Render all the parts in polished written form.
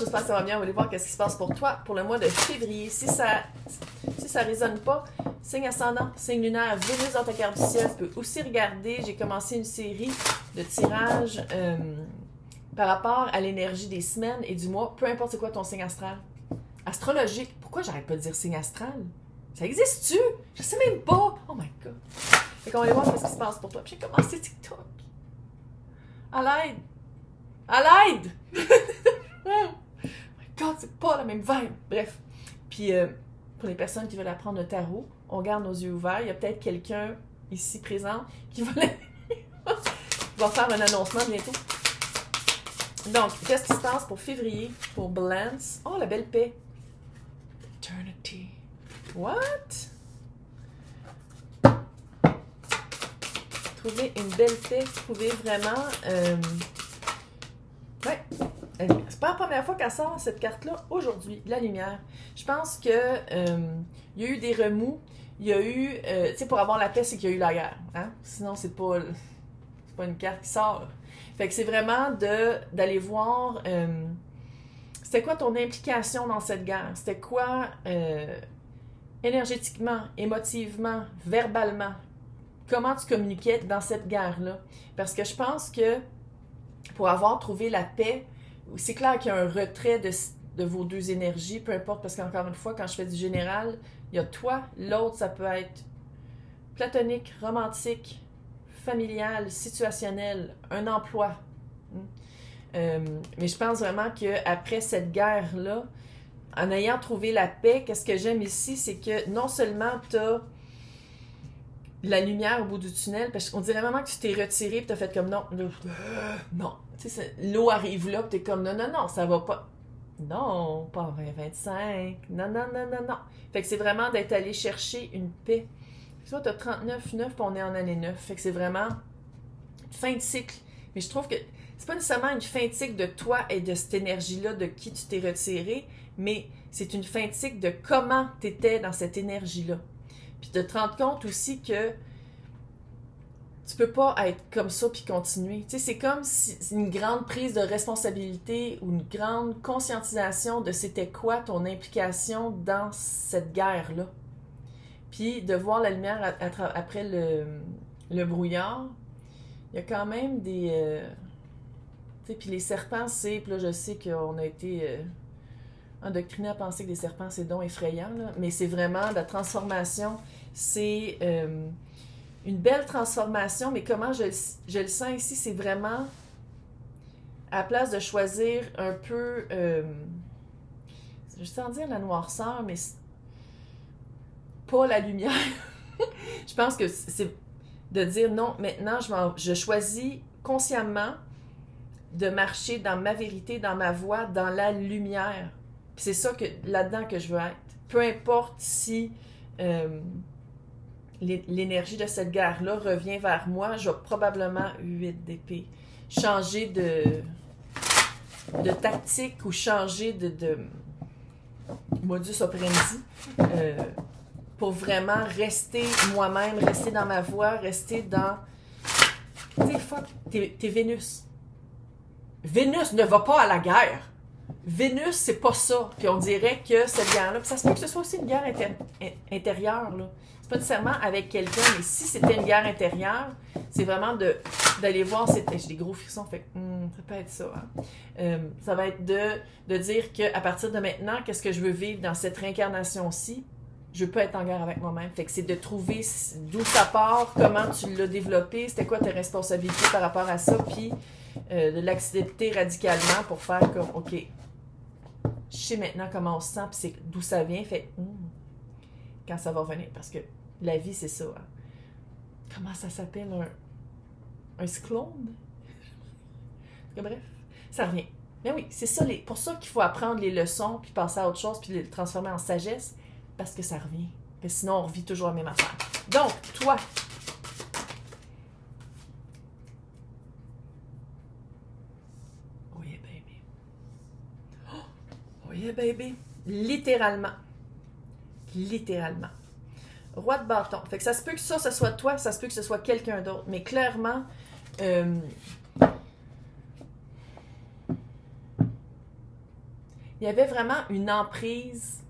j'espère que ça va bien. On va aller voir qu'est-ce qui se passe pour toi pour le mois de février. Si ça résonne pas, signe ascendant, signe lunaire, Vénus dans ta carte du ciel. Tu peux aussi regarder, j'ai commencé une série de tirages par rapport à l'énergie des semaines et du mois, peu importe c'est quoi ton signe astral. Astrologique, pourquoi j'arrête pas de dire signe astral? Ça existe-tu? Je sais même pas. Oh my god. Fait qu'on va aller voir ce qui se passe pour toi. Puis j'ai commencé TikTok. À l'aide! À l'aide! Oh my god, c'est pas la même vibe. Bref. Puis pour les personnes qui veulent apprendre le tarot, on garde nos yeux ouverts. Il y a peut-être quelqu'un ici présent qui va faire un annoncement bientôt. Donc, qu'est-ce qui se passe pour février, pour Balance? Oh, la belle paix. Eternity. What? Trouver une belle paix, trouver vraiment... Ouais, c'est pas la première fois qu'elle sort cette carte-là aujourd'hui, la lumière. Je pense que il y a eu des remous, il y a eu... tu sais, pour avoir la paix, c'est qu'il y a eu la guerre. Hein? Sinon, c'est pas une carte qui sort. Fait que c'est vraiment d'aller voir... c'était quoi ton implication dans cette guerre? C'était quoi énergétiquement, émotivement, verbalement? Comment tu communiquais dans cette guerre-là? Parce que je pense que pour avoir trouvé la paix, c'est clair qu'il y a un retrait de vos deux énergies, peu importe, parce qu'encore une fois, quand je fais du général, il y a toi, l'autre, ça peut être platonique, romantique, familial, situationnel, un emploi. Mais je pense vraiment qu'après cette guerre-là, en ayant trouvé la paix, qu'est-ce que j'aime ici, c'est que non seulement tu as la lumière au bout du tunnel, parce qu'on dirait vraiment que tu t'es retiré et tu as fait comme non, non. Tu sais, l'eau arrive là, puis tu es comme non, non, non, ça va pas. Non, pas en 2025. Non, non, non, non, non. Fait que c'est vraiment d'être allé chercher une paix. Tu vois, tu as 39, 9, puis on est en année 9. Fait que c'est vraiment une fin de cycle. Mais je trouve que c'est pas nécessairement une fin de cycle de toi et de cette énergie-là de qui tu t'es retiré, mais c'est une fin de cycle de comment tu étais dans cette énergie-là. Puis de te rendre compte aussi que tu peux pas être comme ça puis continuer. Tu sais, c'est comme si c'est une grande prise de responsabilité ou une grande conscientisation de c'était quoi ton implication dans cette guerre-là. Puis de voir la lumière après le brouillard, il y a quand même des... tu sais, puis les serpents, c'est... Puis là, je sais qu'on a été endoctrinés à penser que les serpents, c'est donc effrayant, là, mais c'est vraiment la transformation. C'est une belle transformation, mais comment je le sens ici, c'est vraiment à la place de choisir un peu... je sens dire la noirceur, mais pas la lumière. Je pense que c'est de dire non, maintenant, je choisis consciemment de marcher dans ma vérité, dans ma voie, dans la lumière. Puis c'est ça là-dedans que je veux être. Peu importe si l'énergie de cette guerre-là revient vers moi, je vais probablement 8 d'épée. Changer de tactique ou changer de modus operandi pour vraiment rester moi-même, rester dans ma voie, rester dans... Tu sais, fuck, t'es Vénus. Vénus ne va pas à la guerre. Vénus, c'est pas ça. Puis on dirait que cette guerre-là... Puis ça se peut que ce soit aussi une guerre intérieure, là. C'est pas nécessairement avec quelqu'un, mais si c'était une guerre intérieure, c'est vraiment d'aller voir... J'ai des gros frissons, fait que ça peut être ça. Hein? Ça va être de dire qu'à partir de maintenant, qu'est-ce que je veux vivre dans cette réincarnation-ci? Je veux pas être en guerre avec moi-même. Fait que c'est de trouver d'où ça part, comment tu l'as développé, c'était quoi tes responsabilités par rapport à ça, puis de l'accepter radicalement pour faire comme, OK, je sais maintenant comment on se sent, puis c'est d'où ça vient, fait quand ça va revenir, parce que la vie, c'est ça. Hein. Comment ça s'appelle? Un cyclone? Bref, ça revient. Mais oui, c'est ça, pour ça qu'il faut apprendre les leçons, puis passer à autre chose, puis les transformer en sagesse, parce que ça revient. Parce que sinon, on revit toujours la même affaire. Donc, toi... Oh yeah, baby. Oh yeah, baby. Littéralement. Littéralement. Roi de bâton. Fait que ça se peut que ça, ce soit toi, ça se peut que ce soit quelqu'un d'autre. Mais clairement, Il y avait vraiment une emprise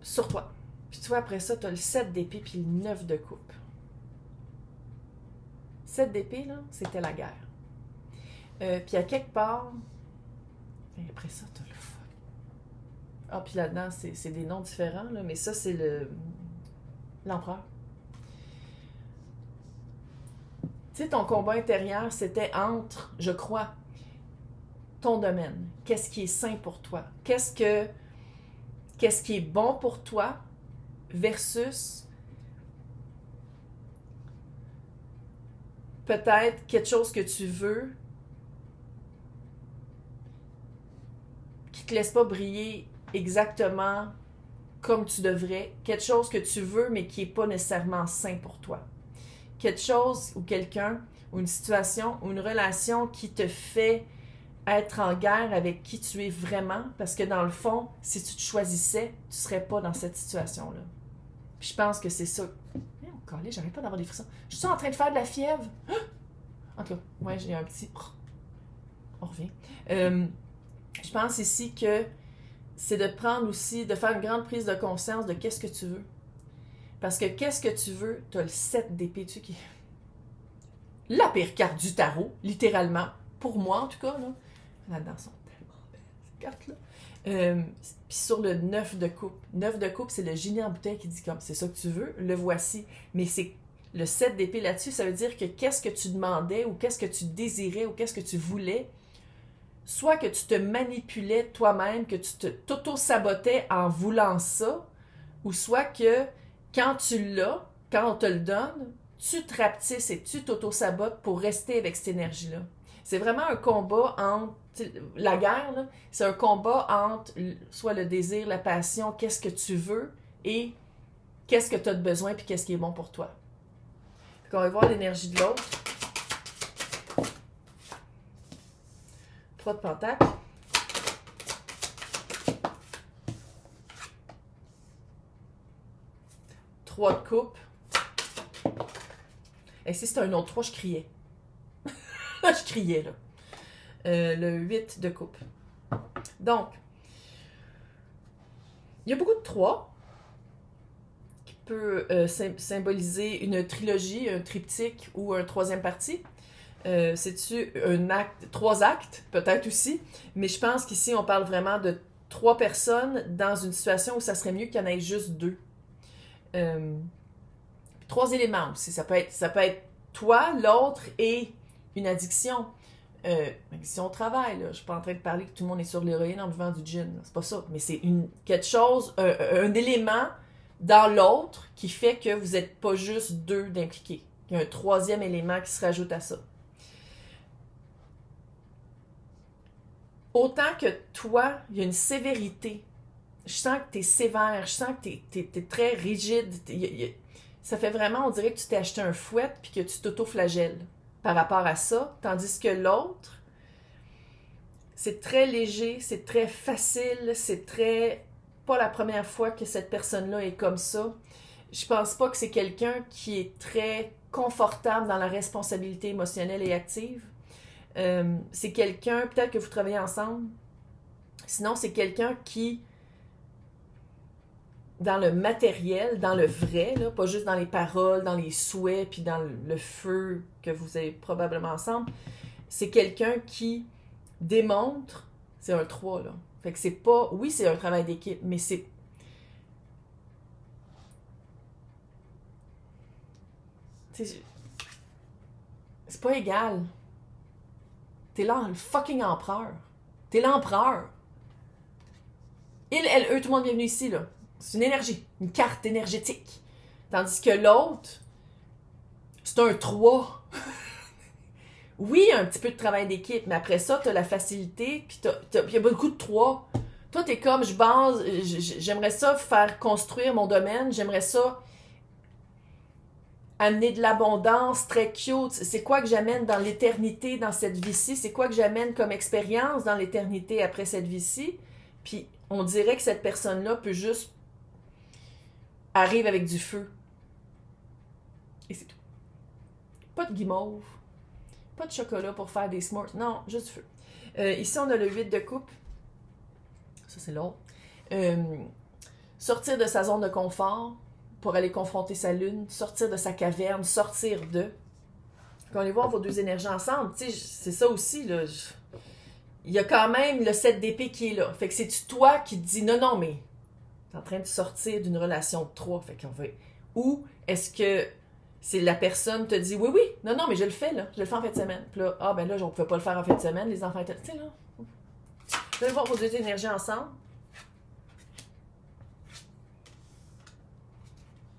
sur toi. Puis tu vois, après ça, tu as le 7 d'épée puis le 9 de coupe. 7 d'épée, là, c'était la guerre. Puis à quelque part, et après ça, tu as le feu. Ah, puis là-dedans, c'est des noms différents, là, mais ça, c'est l'empereur. Tu sais, ton combat intérieur, c'était entre, je crois, ton domaine. Qu'est-ce qui est sain pour toi? Qu'est-ce qui est bon pour toi versus peut-être quelque chose que tu veux qui te laisse pas briller exactement comme tu devrais. Quelque chose que tu veux mais qui est pas nécessairement sain pour toi. Quelque chose ou quelqu'un ou une situation ou une relation qui te fait être en guerre avec qui tu es vraiment, parce que dans le fond, si tu te choisissais, tu serais pas dans cette situation-là. Puis je pense que c'est ça. Oh, j'arrête pas d'avoir des frissons. Je suis en train de faire de la fièvre. En tout cas, ouais, j'ai un petit... On revient. Je pense ici que c'est de prendre aussi, de faire une grande prise de conscience de qu'est-ce que tu veux. Parce que qu'est-ce que tu veux, tu as le 7 d'épée dessus qui est la pire carte du tarot, littéralement. Pour moi, en tout cas, là. Là-dedans, sont tellement belles, ces cartes-là. Puis sur le 9 de coupe. 9 de coupe, c'est le génie en bouteille qui dit comme, c'est ça que tu veux, le voici. Mais c'est le 7 d'épée là-dessus, ça veut dire que qu'est-ce que tu demandais ou qu'est-ce que tu désirais ou qu'est-ce que tu voulais, soit que tu te manipulais toi-même, que tu t'auto-sabotais en voulant ça, ou soit que quand tu l'as, quand on te le donne, tu te rapetisses et tu t'auto-sabotes pour rester avec cette énergie-là. C'est vraiment un combat entre... La guerre, là, c'est un combat entre soit le désir, la passion, qu'est-ce que tu veux et qu'est-ce que tu as de besoin puis qu'est-ce qui est bon pour toi. Donc, on va voir l'énergie de l'autre. 3 de pentacle. Trois de coupe. Et si c'était un autre 3, je criais. Je criais, là. Le 8 de coupe. Donc, il y a beaucoup de 3 qui peut symboliser une trilogie, un triptyque ou un troisième parti. C'est-tu un acte, 3 actes, peut-être aussi, mais je pense qu'ici, on parle vraiment de 3 personnes dans une situation où ça serait mieux qu'il y en ait juste 2. 3 éléments aussi. Ça peut être toi, l'autre et une addiction. Addiction au travail, là. Je suis pas en train de parler que tout le monde est sur l'héroïne en buvant du gin. C'est pas ça. Mais c'est quelque chose, un élément dans l'autre qui fait que vous n'êtes pas juste 2 d'impliqués. Il y a un 3e élément qui se rajoute à ça. Autant que toi, il y a une sévérité. Je sens que tu es sévère, je sens que tu es très rigide. Ça fait vraiment, on dirait que tu t'es acheté un fouet puis que tu t'auto-flagelles par rapport à ça. Tandis que l'autre, c'est très léger, c'est très facile, c'est très... pas la première fois que cette personne-là est comme ça. Je pense pas que c'est quelqu'un qui est très confortable dans la responsabilité émotionnelle et active. C'est quelqu'un, peut-être que vous travaillez ensemble, sinon c'est quelqu'un qui, dans le matériel, dans le vrai, là, pas juste dans les paroles, dans les souhaits, puis dans le feu que vous avez probablement ensemble, c'est quelqu'un qui démontre, c'est un 3, là. Fait que c'est pas, oui, c'est un travail d'équipe, mais c'est pas égal. T'es là, le fucking empereur. T'es l'empereur. Il, elle, eux, tout le monde bienvenue ici, là. C'est une énergie, une carte énergétique. Tandis que l'autre, c'est un 3. Oui, un petit peu de travail d'équipe, mais après ça, t'as la facilité, puis il y a beaucoup de 3. Toi, t'es comme, j'aimerais ça faire construire mon domaine, j'aimerais ça amener de l'abondance, très cute. C'est quoi que j'amène dans l'éternité, dans cette vie-ci? C'est quoi que j'amène comme expérience dans l'éternité après cette vie-ci? Puis on dirait que cette personne-là peut juste arrive avec du feu. Et c'est tout. Pas de guimauve. Pas de chocolat pour faire des s'mores. Non, juste du feu. Ici, on a le 8 de coupe. Ça, c'est l'autre. Sortir de sa zone de confort pour aller confronter sa lune, sortir de sa caverne, sortir de. Quand on les voit vos deux énergies ensemble, tu sais, c'est ça aussi, là. Il y a quand même le 7 d'épée qui est là. Fait que c'est-tu toi qui te dis non, non, mais t'es en train de sortir d'une relation de 3. Fait qu'on va. Ou est-ce que c'est la personne te dit oui, oui, non, non, mais je le fais, là. Je le fais en fin de semaine. Puis là, ah, ben là, on ne pouvait pas le faire en fin de semaine, les enfants étaient. Tu sais, là. Vous allez voir vos deux énergies ensemble.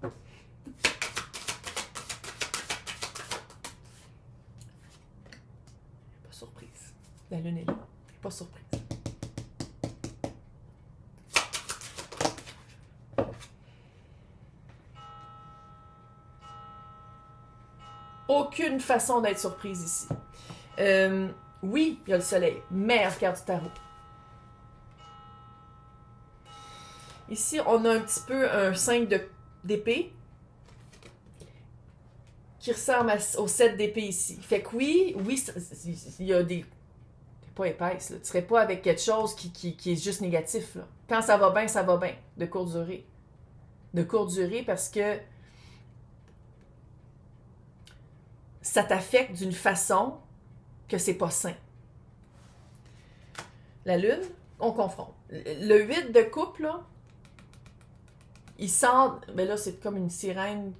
Pas surprise. La lune est là. Pas surprise. Aucune façon d'être surprise ici. Oui, il y a le soleil. Meilleure carte du tarot. Ici, on a un petit peu un 5 d'épée qui ressemble au 7 d'épée ici. Fait que oui, il y a des... T'es pas épaisse, là. Tu serais pas avec quelque chose qui est juste négatif, là. Quand ça va bien, de courte durée. De courte durée parce que ça t'affecte d'une façon que c'est pas sain. La lune, on confronte. Le 8 de coupe, là, il sort, mais là, c'est comme une sirène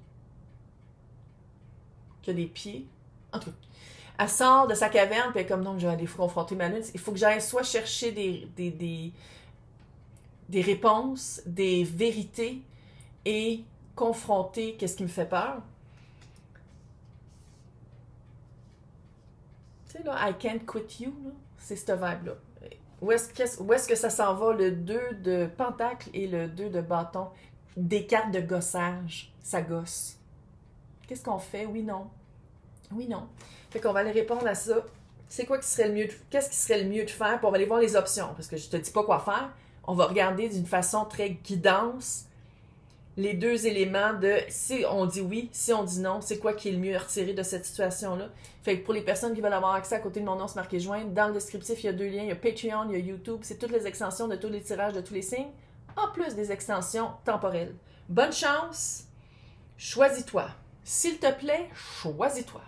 qui a des pieds. En tout cas, elle sort de sa caverne, puis elle est comme, non, je vais aller confronter ma lune. Il faut que j'aille soit chercher des réponses, des vérités, et confronter qu'est-ce qui me fait peur. Tu sais, là, I can't quit you, c'est cette vibe-là. Où est-ce que ça s'en va, le 2 de pentacle et le 2 de bâton? Des cartes de gossage. Ça gosse. Qu'est-ce qu'on fait? Oui, non. Oui, non. Fait qu'on va aller répondre à ça. C'est quoi qui serait le mieux qu'est-ce qui serait le mieux de faire? Puis on va aller voir les options. Parce que je te dis pas quoi faire. On va regarder d'une façon très guidance les deux éléments de si on dit oui, si on dit non, c'est quoi qui est le mieux à retirer de cette situation-là. Fait que pour les personnes qui veulent avoir accès à côté de mon nom, c'est marqué joindre. Dans le descriptif, il y a 2 liens. Il y a Patreon, il y a YouTube. C'est toutes les extensions de tous les tirages de tous les signes, en plus des extensions temporelles. Bonne chance! Choisis-toi. S'il te plaît, choisis-toi.